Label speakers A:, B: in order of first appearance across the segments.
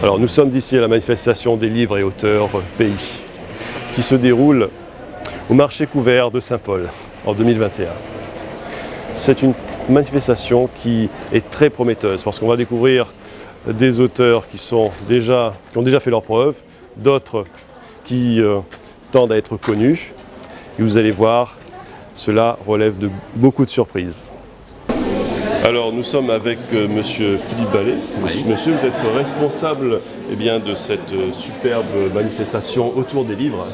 A: Alors nous sommes ici à la manifestation des livres et auteurs pays qui se déroule au marché couvert de Saint-Paul en 2021. C'est une manifestation qui est très prometteuse parce qu'on va découvrir des auteurs qui ont déjà fait leurs preuves, d'autres qui tendent à être connus. Et vous allez voir, cela relève de beaucoup de surprises. Alors nous sommes avec monsieur Philippe Ballet.
B: Oui.
A: Monsieur, vous êtes responsable de cette superbe manifestation autour des livres.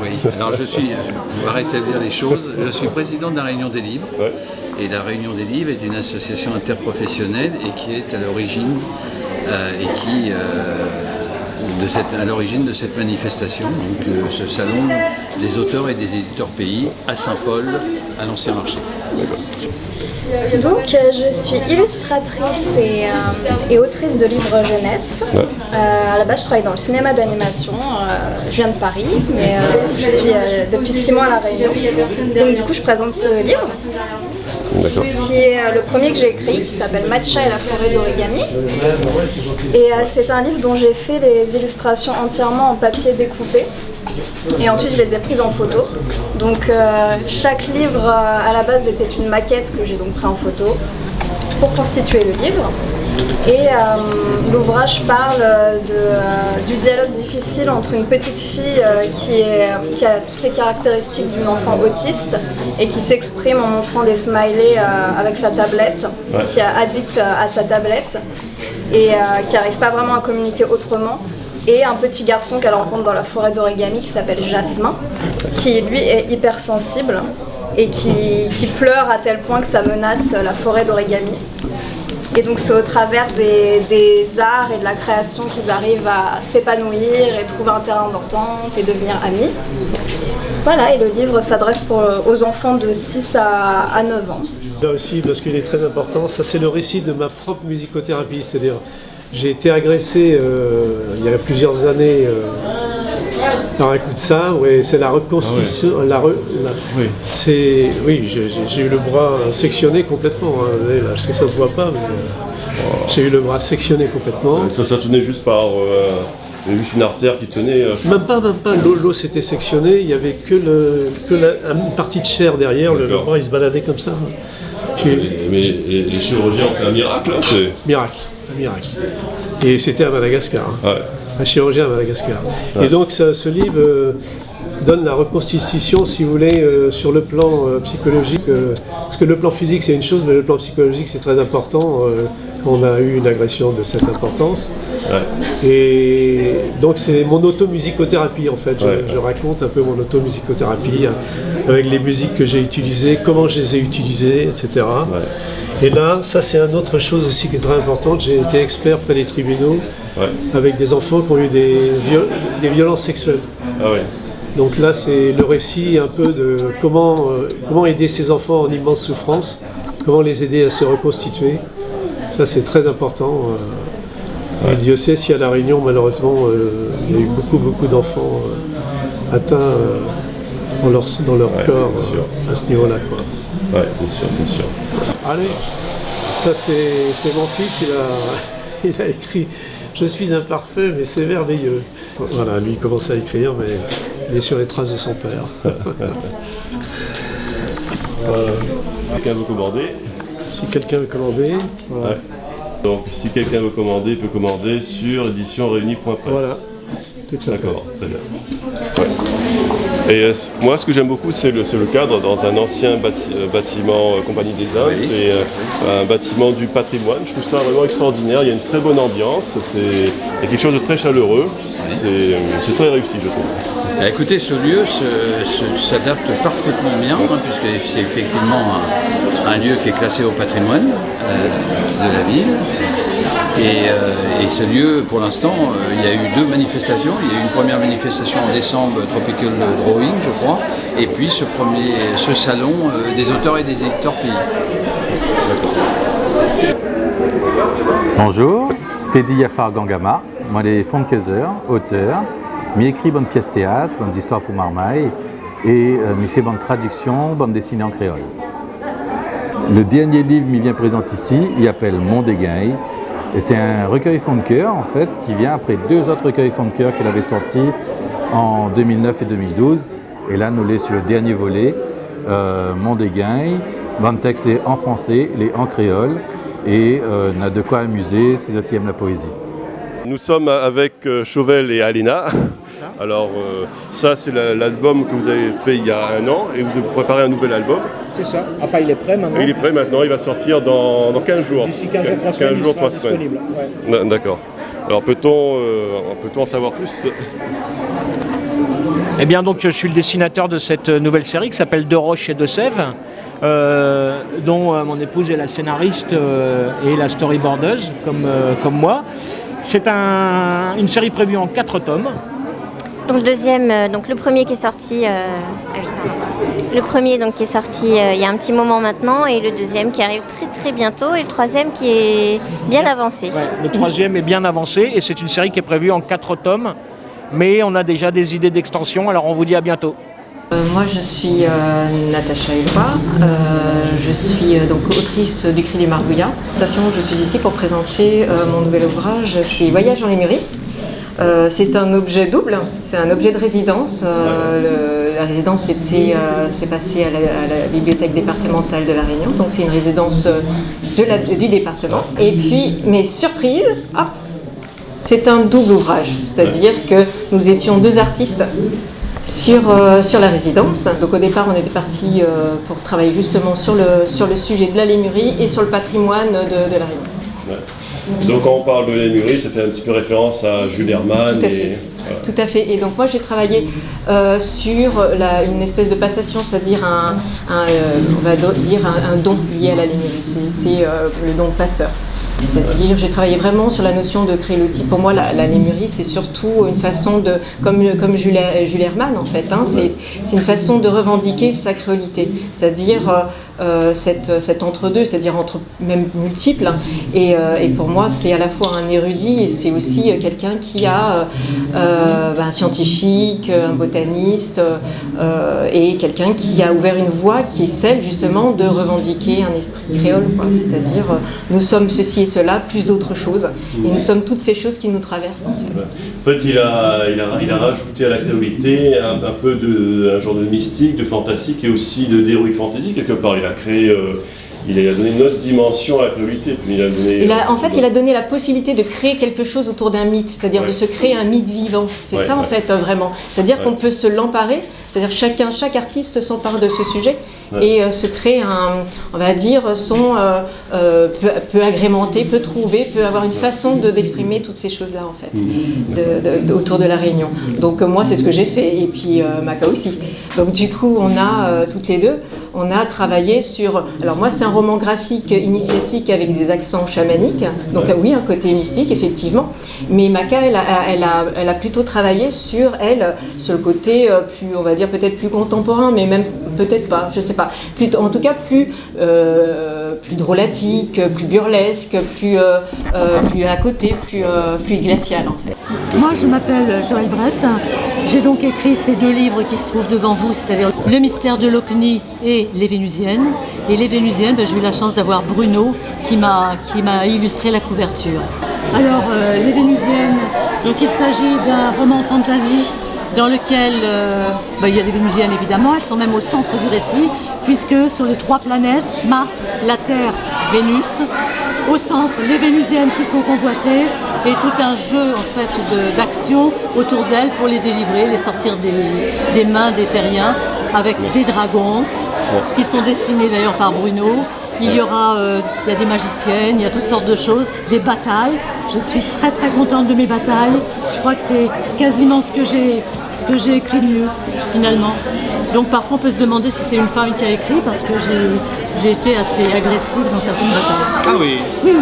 B: Oui, alors on va rétablir les choses. Je suis président de la Réunion des livres.
A: Ouais.
B: Et la Réunion des livres est une association interprofessionnelle et qui est à l'origine à l'origine de cette manifestation. Donc ce salon des auteurs et des éditeurs pays à Saint-Paul, à l'Ancien Marché.
C: Donc je suis illustratrice et autrice de livres jeunesse.
A: Ouais.
C: À la base je travaille dans le cinéma d'animation, je viens de Paris, mais je suis depuis 6 mois à La Réunion. Donc du coup je présente ce livre, qui est le premier que j'ai écrit, qui s'appelle Matcha et la forêt d'origami. Et c'est un livre dont j'ai fait les illustrations entièrement en papier découpé. Et ensuite je les ai prises en photo. Donc chaque livre à la base était une maquette que j'ai donc pris en photo pour constituer le livre. Et l'ouvrage parle du dialogue difficile entre une petite fille qui a toutes les caractéristiques d'une enfant autiste et qui s'exprime en montrant des smileys avec sa tablette, qui est addict à sa tablette et qui n'arrive pas vraiment à communiquer autrement. Et un petit garçon qu'elle rencontre dans la forêt d'origami qui s'appelle Jasmin, qui lui est hypersensible et qui pleure à tel point que ça menace la forêt d'origami. Et donc c'est au travers des arts et de la création qu'ils arrivent à s'épanouir et trouver un terrain d'entente et devenir amis. Voilà, et le livre s'adresse aux enfants de 6 à 9 ans.
D: Là aussi, parce qu'il est très important, ça c'est le récit de ma propre musicothérapie, c'est-à-dire j'ai été agressé il y a plusieurs années par un coup de sabre et c'est la reconstitution. J'ai eu le bras sectionné complètement. Hein, là, je sais que ça se voit pas, mais j'ai eu le bras sectionné complètement.
A: Ça tenait juste par juste une artère qui tenait.
D: Même pas. L'os était sectionné. Il y avait une partie de chair derrière. Le bras il se baladait comme ça.
A: Mais les chirurgiens ont fait un miracle. Hein,
D: Un miracle. Et c'était à Madagascar. Hein.
A: Ouais.
D: Un chirurgien à Madagascar. Ouais. Et donc ce livre donne la reconstitution, si vous voulez, sur le plan psychologique. Parce que le plan physique c'est une chose, mais le plan psychologique c'est très important quand on a eu une agression de cette importance. Ouais. Et donc c'est mon automusicothérapie en fait. Je raconte un peu mon automusicothérapie avec les musiques que j'ai utilisées, comment je les ai utilisées, etc. Ouais. Et là, ça c'est une autre chose aussi qui est très importante. J'ai été expert près des tribunaux avec des enfants qui ont eu des violences sexuelles.
A: Ah ouais.
D: Donc là, c'est le récit un peu de comment aider ces enfants en immense souffrance, comment les aider à se reconstituer. Ça, c'est très important. Dieu sait si à La Réunion, malheureusement, il y a eu beaucoup d'enfants atteints dans leur corps à ce niveau-là.
A: Oui, bien sûr.
D: Allez, ça c'est mon fils, il a écrit « Je suis imparfait, mais c'est merveilleux ». Voilà, lui il commence à écrire, mais il est sur les traces de son père.
A: Quelqu'un veut commander?
D: Si quelqu'un veut commander, voilà.
A: Ouais. Donc si quelqu'un veut commander, il peut commander sur éditionréunie.press.
D: Voilà, tout à fait.
A: D'accord, très bien. Ouais. Et moi, ce que j'aime beaucoup, c'est le cadre dans un ancien bâtiment Compagnie des Indes. Oui. C'est un bâtiment du patrimoine. Je trouve ça vraiment extraordinaire. Il y a une très bonne ambiance. Il y a quelque chose de très chaleureux. Oui. C'est très réussi, je trouve.
B: Écoutez, ce lieu s'adapte parfaitement bien, puisque c'est effectivement un lieu qui est classé au patrimoine de la ville. Et ce lieu, pour l'instant, il y a eu 2 manifestations. Il y a eu une première manifestation en décembre, Tropical Drawing, je crois, et puis ce salon des auteurs et des éditeurs pays.
E: Bonjour, Teddy Yafar Gangama, moi les Fonkezer, auteur, m'écrit bonne pièce théâtre, bonnes histoires pour marmaille, et m'y fait bande traduction, bande dessinée en créole. Le dernier livre m'y vient présenter ici, il s'appelle Mon Dégain. Et c'est un recueil fond de cœur en fait, qui vient après 2 autres recueils fond de cœur qu'elle avait sortis en 2009 et 2012. Et là, nous sommes sur le dernier volet, Mon Dégain. Bande texte les en français, les en créole. Et on a de quoi amuser si vous aiment la poésie.
A: Nous sommes avec Chauvel et Alina. Alors ça c'est l'album que vous avez fait il y a 1 an et vous préparez un nouvel album.
F: C'est ça, enfin il est prêt maintenant.
A: Il est prêt maintenant, il va sortir dans 15 jours.
F: D'ici 15 jours, 3 semaines. Ouais.
A: D'accord. Alors peut-on en savoir plus?
F: Eh bien donc je suis le dessinateur de cette nouvelle série qui s'appelle De Roche et de Sève, dont mon épouse est la scénariste et la storyboardeuse comme moi. C'est une série prévue en 4 tomes.
G: Donc le premier qui est sorti, il y a un petit moment maintenant, et le deuxième qui arrive très très bientôt, et le troisième qui est bien avancé.
F: Ouais, le troisième est bien avancé et c'est une série qui est prévue en 4 tomes, mais on a déjà des idées d'extension, alors on vous dit à bientôt.
H: Moi je suis Natacha Eloi, je suis donc autrice du Cri des Margouillas. Je suis ici pour présenter mon nouvel ouvrage, c'est Voyage dans les Lémurie. C'est un objet double, c'est un objet de résidence. La résidence s'est passée à la bibliothèque départementale de La Réunion, donc c'est une résidence du département. Et puis, mais surprise, hop, c'est un double ouvrage, c'est-à-dire que nous étions 2 artistes sur la résidence. Donc au départ, on était parti pour travailler justement sur le sujet de la lémurie et sur le patrimoine de La Réunion.
A: Ouais. Donc quand on parle de lémurie, ça fait un petit peu référence à Jules Hermann.
H: Tout à fait. Voilà. Tout à fait. Et donc moi j'ai travaillé sur une espèce de passation, c'est-à-dire on va dire un don lié à la lémurie. C'est le don passeur. C'est-à-dire, j'ai travaillé vraiment sur la notion de créer l'outil. Pour moi, la lémurie, c'est surtout une façon de, comme Jules Hermann en fait, hein, c'est une façon de revendiquer sa créolité. C'est-à-dire cet entre-deux, c'est-à-dire entre même multiples. Et pour moi, c'est à la fois un érudit et c'est aussi quelqu'un qui a un scientifique, un botaniste et quelqu'un qui a ouvert une voie qui est celle justement de revendiquer un esprit créole. C'est-à-dire, nous sommes ceci et cela, plus d'autres choses. Et nous sommes toutes ces choses qui nous traversent en fait.
A: En fait, il a rajouté à la créolité un genre de mystique, de fantastique et aussi d'héroïque fantasy quelque part. Il a créé, il a donné une autre dimension à la créolité. Puis il a
H: donné la possibilité de créer quelque chose autour d'un mythe, c'est-à-dire de se créer un mythe vivant. C'est ça en fait vraiment. C'est-à-dire qu'on peut se l'emparer, c'est-à-dire chaque artiste s'empare de ce sujet et se crée on va dire, peut agrémenter, peut trouver, peut avoir une façon d'exprimer toutes ces choses-là en fait, autour de la Réunion. Donc moi c'est ce que j'ai fait et puis Maka aussi. Donc du coup on a toutes les deux, on a travaillé sur, alors moi c'est un roman graphique initiatique avec des accents chamaniques, donc oui un côté mystique effectivement, mais Maka elle a plutôt travaillé sur le côté plus, on va dire peut-être plus contemporain, mais même peut-être pas, je sais pas, en tout cas plus drôlatique, plus burlesque, plus à côté, plus glacial en fait.
I: Moi je m'appelle Joël Brett, j'ai donc écrit ces 2 livres qui se trouvent devant vous, c'est-à-dire Le mystère de l'Ocni et Les Vénusiennes. Et Les Vénusiennes, j'ai eu la chance d'avoir Bruno qui m'a illustré la couverture. Alors Les Vénusiennes, donc il s'agit d'un roman fantasy dans lequel il y a les Vénusiennes évidemment, elles sont même au centre du récit, puisque sur les 3 planètes, Mars, la Terre, Vénus, au centre les Vénusiennes qui sont convoitées et tout un jeu en fait d'action autour d'elles pour les délivrer, les sortir des mains des terriens avec des dragons qui sont dessinés d'ailleurs par Bruno. Il y a des magiciennes, il y a toutes sortes de choses, des batailles. Je suis très très contente de mes batailles. Je crois que c'est quasiment ce que j'ai écrit de mieux finalement. Donc parfois on peut se demander si c'est une femme qui a écrit parce que j'ai été assez agressive dans certaines batailles.
F: Ah oui.
I: Oui.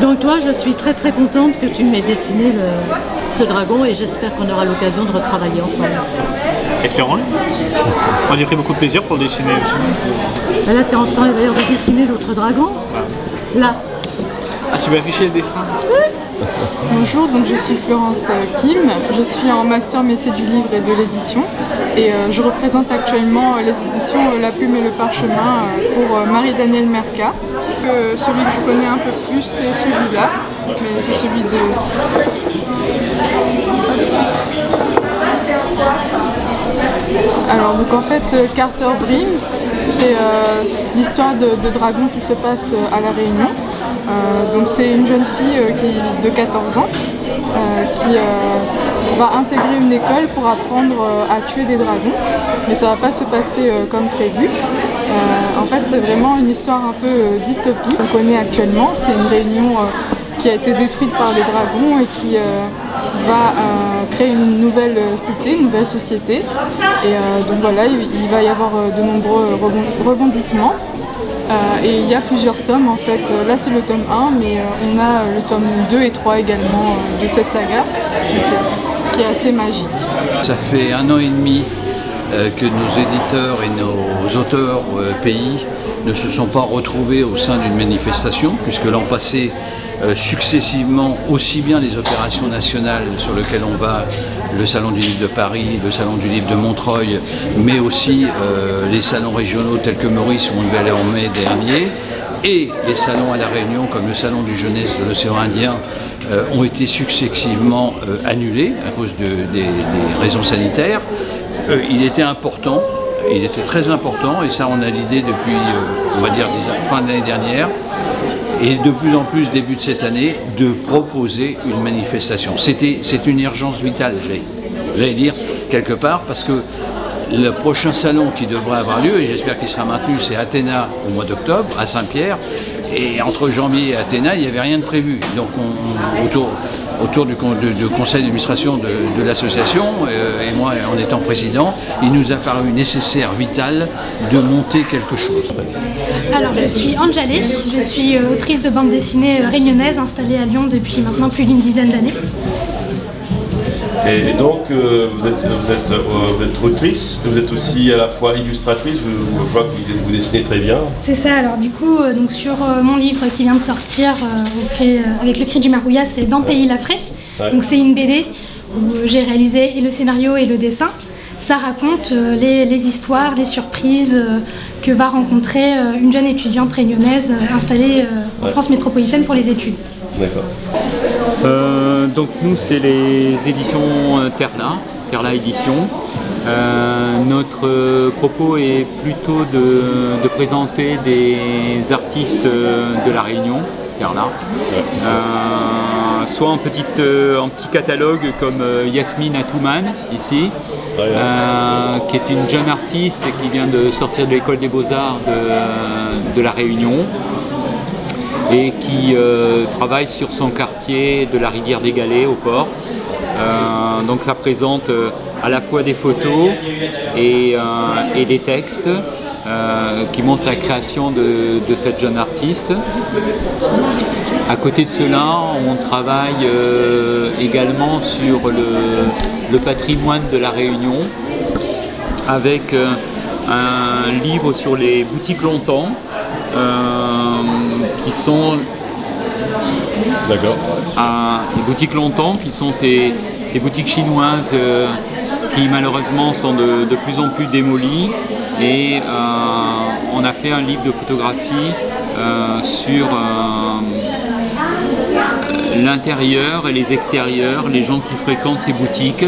I: Donc toi, je suis très très contente que tu m'aies dessiné ce dragon et j'espère qu'on aura l'occasion de retravailler ensemble.
F: Espérons-le. Moi j'ai pris beaucoup de plaisir pour le dessiner aussi.
I: Là, tu es en train d'ailleurs de dessiner l'autre dragon. Là.
F: Ah, tu vas afficher le dessin?
J: Bonjour, donc je suis Florence Kim, je suis en master métier du livre et de l'édition et je représente actuellement les éditions La Plume et le Parchemin pour Marie-Danielle Merca. Celui que je connais un peu plus c'est celui-là, mais c'est celui de... Alors donc en fait Carter Brims, c'est l'histoire de dragons qui se passe à La Réunion. Donc c'est une jeune fille de 14 ans qui va intégrer une école pour apprendre à tuer des dragons, mais ça va pas se passer comme prévu. En fait c'est vraiment une histoire un peu dystopique. On connaît actuellement, c'est une Réunion qui a été détruite par des dragons et qui va créer une nouvelle cité, une nouvelle société. Et donc voilà, il va y avoir de nombreux rebondissements. Et il y a plusieurs tomes en fait. Là c'est le tome 1, mais on a le tome 2 et 3 également de cette saga, qui est assez magique.
B: Ça fait 1 an et demi que nos éditeurs et nos auteurs pays ne se sont pas retrouvés au sein d'une manifestation, puisque l'an passé, successivement, aussi bien les opérations nationales sur lesquelles on va, le Salon du Livre de Paris, le Salon du Livre de Montreuil, mais aussi les salons régionaux tels que Maurice où on devait aller en mai dernier, et les salons à La Réunion comme le Salon du Jeunesse de l'Océan Indien ont été successivement annulés à cause des raisons sanitaires. Il était important, il était très important, et ça on a l'idée depuis, on va dire, fin de l'année dernière, et de plus en plus début de cette année, de proposer une manifestation. C'est une urgence vitale, j'allais dire, quelque part, parce que le prochain salon qui devrait avoir lieu, et j'espère qu'il sera maintenu, c'est Athéna au mois d'octobre, à Saint-Pierre, et entre janvier et Athéna, il n'y avait rien de prévu. Donc autour du conseil d'administration de l'association, et moi en étant président, il nous a paru nécessaire, vital, de monter quelque chose.
K: Alors je suis Anjalé, je suis autrice de bande dessinée réunionnaise installée à Lyon depuis maintenant plus d'une dizaine d'années.
A: Et donc vous êtes autrice, vous êtes aussi à la fois illustratrice, je vois que vous dessinez très bien.
K: C'est ça, alors du coup donc sur mon livre qui vient de sortir avec le Cri du Marouillat, c'est Dans Pays Lafray. Ouais. Donc c'est une BD où j'ai réalisé et le scénario et le dessin. Ça raconte les histoires, les surprises que va rencontrer une jeune étudiante réunionnaise installée en France métropolitaine pour les études.
A: D'accord.
L: Donc nous c'est les éditions Terla Éditions. Notre propos est plutôt de présenter des artistes de La Réunion, Terla. Soit en petit catalogue comme Yasmine Atouman ici, qui est une jeune artiste qui vient de sortir de l'école des Beaux-Arts de La Réunion et qui travaille sur son quartier de la rivière des Galets au port. Donc ça présente à la fois des photos et des textes qui montrent la création de cette jeune artiste. À côté de cela, on travaille également sur le patrimoine de La Réunion avec un livre sur les boutiques Longtemps qui sont les boutiques Longtemps qui sont ces boutiques chinoises qui malheureusement sont de plus en plus démolies, et on a fait un livre de photographie sur l'intérieur et les extérieurs, les gens qui fréquentent ces boutiques.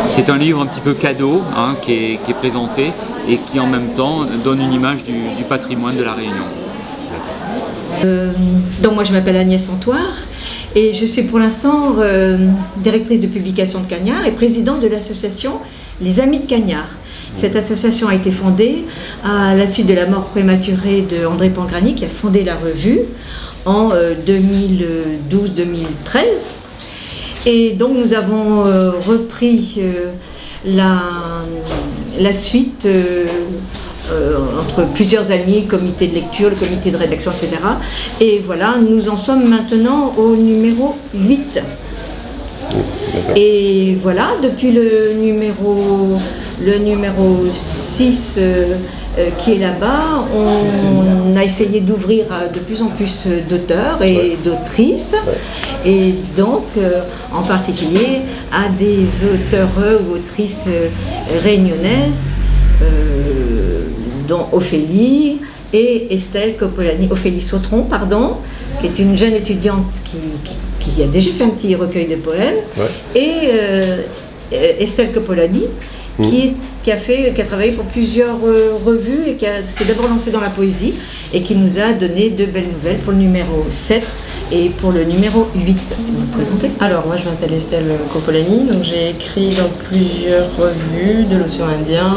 L: C'est un livre un petit peu cadeau qui est présenté et qui en même temps donne une image du patrimoine de La Réunion.
H: Donc moi je m'appelle Agnès Antoire et je suis pour l'instant directrice de publication de Cagnard et présidente de l'association Les Amis de Cagnard. Cette association a été fondée à la suite de la mort prématurée de André Pangrani, qui a fondé la revue en 2012-2013. Et donc nous avons repris la suite entre plusieurs amis, comité de lecture, le comité de rédaction, etc. Et voilà, nous en sommes maintenant au numéro 8. Et voilà, depuis le numéro 6 qui est là-bas, on a essayé d'ouvrir de plus en plus d'auteurs et d'autrices, et donc en particulier à des auteurs ou autrices réunionnaises, dont Ophélie et Estelle Coppolani, Ophélie Sautron, pardon, qui est une jeune étudiante qui a déjà fait un petit recueil de poèmes, et Estelle Coppolani, qui a travaillé pour plusieurs revues et qui s'est d'abord lancée dans la poésie et qui nous a donné 2 belles nouvelles pour le numéro 7 et pour le numéro 8. Vous vous présentez?
M: Alors moi je m'appelle Estelle Coppolani, donc j'ai écrit dans plusieurs revues de l'océan Indien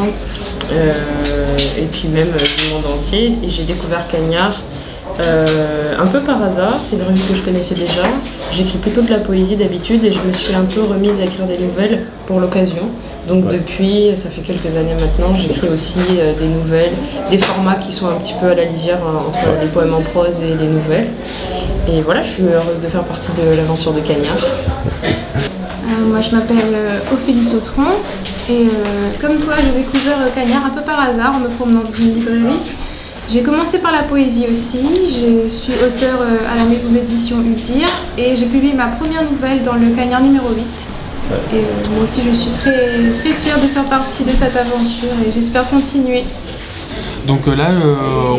M: et puis même du monde entier, et j'ai découvert Cagnard un peu par hasard. C'est une revue que je connaissais déjà. J'écris plutôt de la poésie d'habitude et je me suis un peu remise à écrire des nouvelles pour l'occasion. Donc depuis, ça fait quelques années maintenant, j'écris aussi des nouvelles, des formats qui sont un petit peu à la lisière entre les poèmes en prose et les nouvelles. Et voilà, je suis heureuse de faire partie de l'aventure de Cagnard.
N: Moi je m'appelle Ophélie Sautron et comme toi j'ai découvert Cagnard un peu par hasard en me promenant dans une librairie. J'ai commencé par la poésie aussi, je suis auteure à la maison d'édition Udir et j'ai publié ma première nouvelle dans le Cagnard numéro 8. Et moi aussi je suis très, très fière de faire partie de cette aventure et j'espère continuer.
O: Donc là,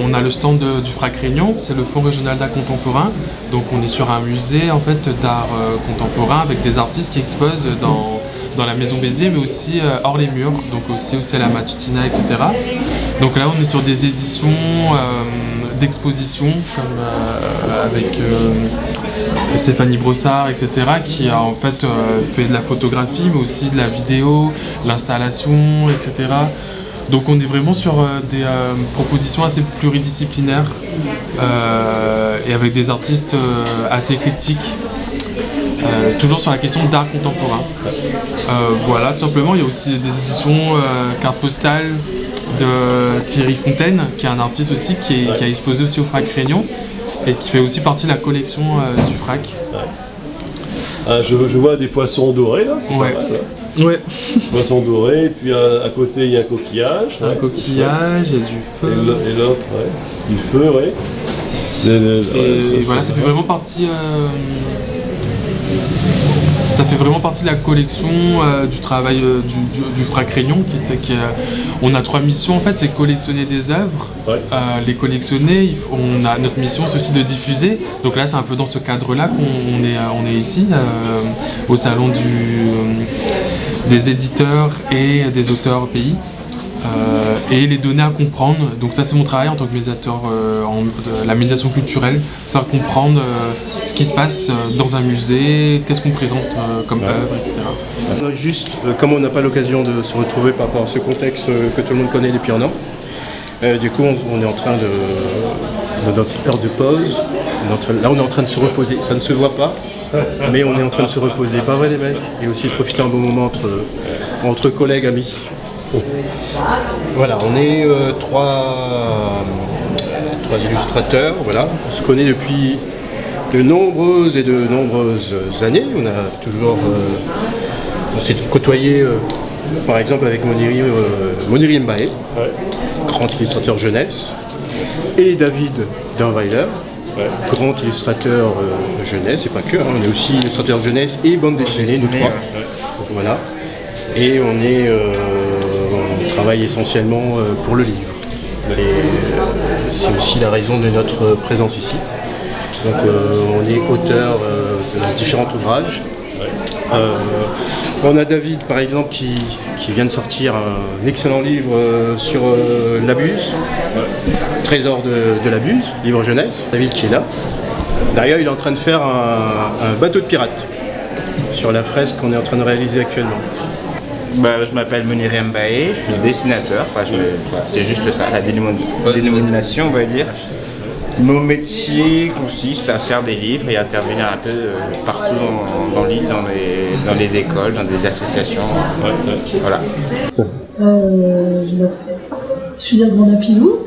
O: on a le stand du FRAC Réunion, c'est le Fonds régional d'art contemporain. Donc on est sur un musée en fait, d'art contemporain avec des artistes qui exposent dans la maison Bédier, mais aussi hors les murs, donc aussi au Stella Matutina, etc. Donc là, on est sur des éditions d'exposition, comme avec Stéphanie Brossard, etc., qui a en fait fait de la photographie, mais aussi de la vidéo, l'installation, etc. Donc on est vraiment sur des propositions assez pluridisciplinaires et avec des artistes assez éclectiques. Toujours sur la question d'art contemporain. Voilà, tout simplement, il y a aussi des éditions cartes postales de Thierry Fontaine, qui est un artiste aussi qui a exposé aussi au FRAC Réunion et qui fait aussi partie de la collection du FRAC.
A: Je vois des poissons dorés là, c'est pas mal.
O: Ouais.
A: Poissons dorés, et puis à côté il y a un coquillage.
O: Un coquillage, il y a du feu.
A: Et l'autre, du feu, oui.
O: Et voilà, ça fait vraiment partie. Ça fait vraiment partie de la collection du travail du FRAC Réunion. On a 3 missions en fait, c'est collectionner des œuvres, les collectionner. Notre mission c'est aussi de diffuser. Donc là c'est un peu dans ce cadre-là qu'on est ici au salon des éditeurs et des auteurs pays. Et les donner à comprendre. Donc ça c'est mon travail en tant que médiateur la médiation culturelle, faire comprendre ce qui se passe dans un musée, qu'est-ce qu'on présente comme œuvre, etc.
P: Juste, comme on n'a pas l'occasion de se retrouver par rapport à ce contexte que tout le monde connaît depuis un an, du coup on est en train de notre heure de pause, là on est en train de se reposer, ça ne se voit pas, mais on est en train de se reposer, pas vrai les mecs, et aussi de profiter un bon moment entre collègues, amis. Voilà, on est trois illustrateurs, voilà. On se connaît depuis de nombreuses années. On a toujours, on s'est côtoyé, par exemple avec Moniri Mbaé, grand illustrateur jeunesse, et David Dunweiler, grand illustrateur jeunesse, et pas que, on est aussi illustrateur jeunesse et bande dessinée, nous trois. Voilà. Et on travaille essentiellement pour le livre. C'est aussi la raison de notre présence ici. Donc on est auteur de différents ouvrages. On a David par exemple qui vient de sortir un excellent livre sur la Buse, Trésor de la Buse, livre jeunesse. David qui est là. D'ailleurs il est en train de faire un bateau de pirate sur la fresque qu'on est en train de réaliser actuellement.
Q: Je m'appelle Moniri Mbaé, je suis dessinateur, c'est juste ça, la dénomination on va dire. Mon métier consiste à faire des livres et intervenir un peu partout dans l'île, dans les écoles, dans des associations. Voilà.
R: Je Suzanne Grandin-Pilou.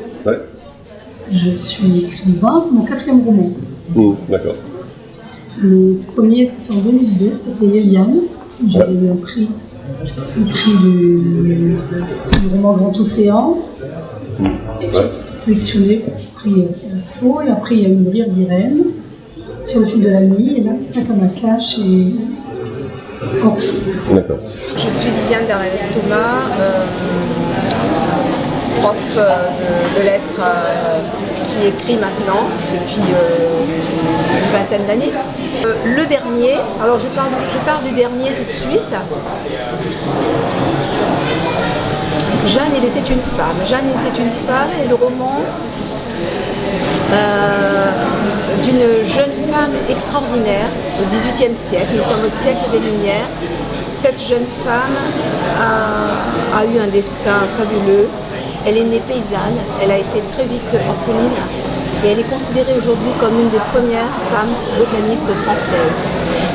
R: Je suis écrivain, c'est mon 4e roman.
A: D'accord.
R: Le premier est sorti en 2002, c'était Eliane. J'avais eu un prix du roman Grand Océan. Et j'ai été sélectionnée pour le prix Faux. Et après, il y a eu Le Rire d'Irène sur Le Fil de la Nuit. Et là, c'est Pas comme un cache et Orphe.
A: D'accord.
C: Je suis Lisiane Thomas, prof de lettres qui écrit maintenant depuis une vingtaine d'années. Le dernier, alors je pars du dernier tout de suite. Jeanne, il était une femme. Jeanne, il était une femme et le roman d'une jeune femme extraordinaire au XVIIIe siècle. Nous sommes au siècle des Lumières. Cette jeune femme a eu un destin fabuleux. Elle est née paysanne, elle a été très vite orpheline et elle est considérée aujourd'hui comme une des premières femmes botanistes françaises.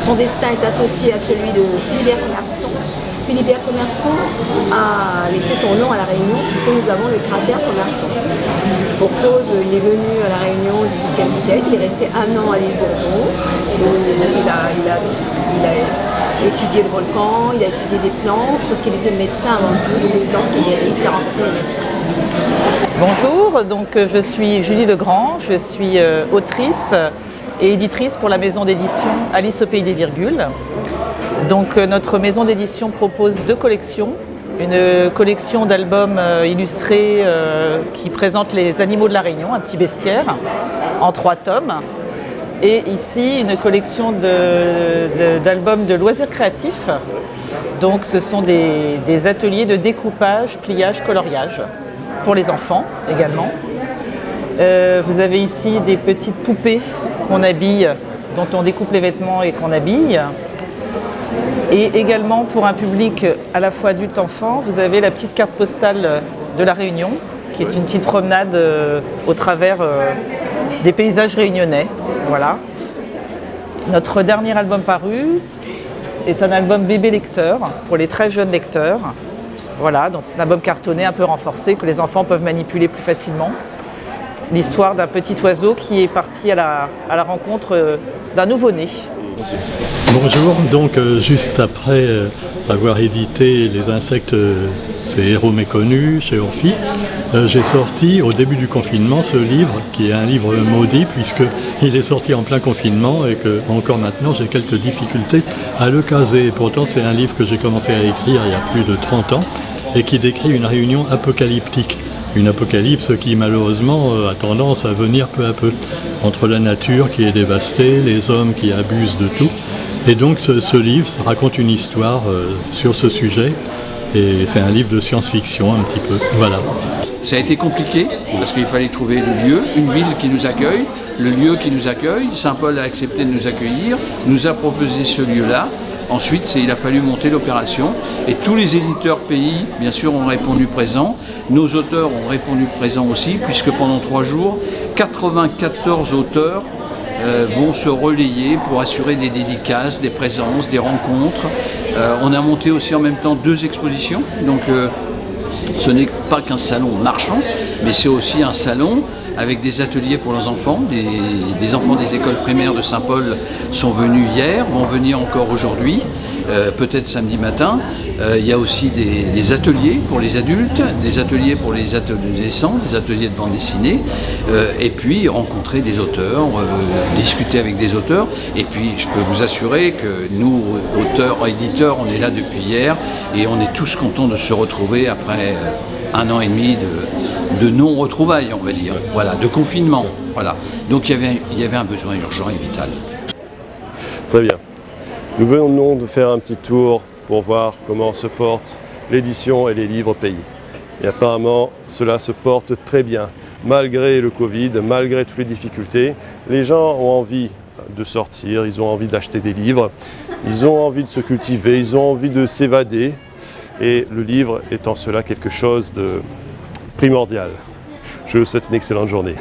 C: Son destin est associé à celui de Philibert Commerson. Philibert Commerson a laissé son nom à La Réunion puisque nous avons le cratère Commerson. Pour cause, il est venu à La Réunion au XVIIIe siècle, il est resté 1 an à l'île Bourbon. Il a étudié le volcan, il a étudié des plantes, parce qu'il était médecin avant tout, des plantes qui guérissent, il a rencontré les médecins.
S: Bonjour, donc je suis Julie Legrand, je suis autrice et éditrice pour la maison d'édition Alice au pays des virgules. Donc notre maison d'édition propose 2 collections. Une collection d'albums illustrés qui présentent les animaux de la Réunion, un petit bestiaire, en 3 tomes. Et ici, une collection d'albums de loisirs créatifs. Donc ce sont des ateliers de découpage, pliage, coloriage, pour les enfants également. Vous avez ici des petites poupées qu'on habille, dont on découpe les vêtements et qu'on habille. Et également pour un public à la fois adulte-enfant, vous avez la petite carte postale de la Réunion, qui est une petite promenade au travers des paysages réunionnais. Voilà. Notre dernier album paru est un album bébé lecteur pour les très jeunes lecteurs. Voilà, donc c'est un album cartonné un peu renforcé que les enfants peuvent manipuler plus facilement. L'histoire d'un petit oiseau qui est parti à la rencontre d'un nouveau-né.
T: Bonjour, donc juste après avoir édité Les insectes, ces héros méconnus chez Orphi, j'ai sorti au début du confinement ce livre qui est un livre maudit puisqu'il est sorti en plein confinement et que encore maintenant j'ai quelques difficultés à le caser. Pourtant c'est un livre que j'ai commencé à écrire il y a plus de 30 ans et qui décrit une réunion apocalyptique. Une apocalypse qui malheureusement a tendance à venir peu à peu, entre la nature qui est dévastée, les hommes qui abusent de tout. Et donc ce livre raconte une histoire sur ce sujet, et c'est un livre de science-fiction un petit peu, voilà.
B: Ça a été compliqué, parce qu'il fallait trouver le lieu, une ville qui nous accueille, le lieu qui nous accueille. Saint-Paul a accepté de nous accueillir, nous a proposé ce lieu-là. Ensuite, il a fallu monter l'opération et tous les éditeurs pays, bien sûr, ont répondu présent. Nos auteurs ont répondu présent aussi, puisque pendant 3 jours, 94 auteurs vont se relayer pour assurer des dédicaces, des présences, des rencontres. On a monté aussi en même temps 2 expositions. Donc, ce n'est pas qu'un salon marchand, mais c'est aussi un salon avec des ateliers pour les enfants. Des enfants des écoles primaires de Saint-Paul sont venus hier, vont venir encore aujourd'hui, peut-être samedi matin. Il y a aussi des ateliers pour les adultes, des ateliers pour les adolescents, des ateliers de bande dessinée, et puis rencontrer des auteurs, discuter avec des auteurs. Et puis je peux vous assurer que nous, auteurs, éditeurs, on est là depuis hier et on est tous contents de se retrouver après 1 an et demi de non-retrouvailles, on va dire, voilà, de confinement. Voilà. Donc il y avait un besoin urgent et vital.
A: Très bien. Nous venons de faire un petit tour pour voir comment se portent l'édition et les livres pays. Et apparemment, cela se porte très bien. Malgré le Covid, malgré toutes les difficultés, les gens ont envie de sortir, ils ont envie d'acheter des livres, ils ont envie de se cultiver, ils ont envie de s'évader. Et le livre est en cela quelque chose de primordial. Je vous souhaite une excellente journée.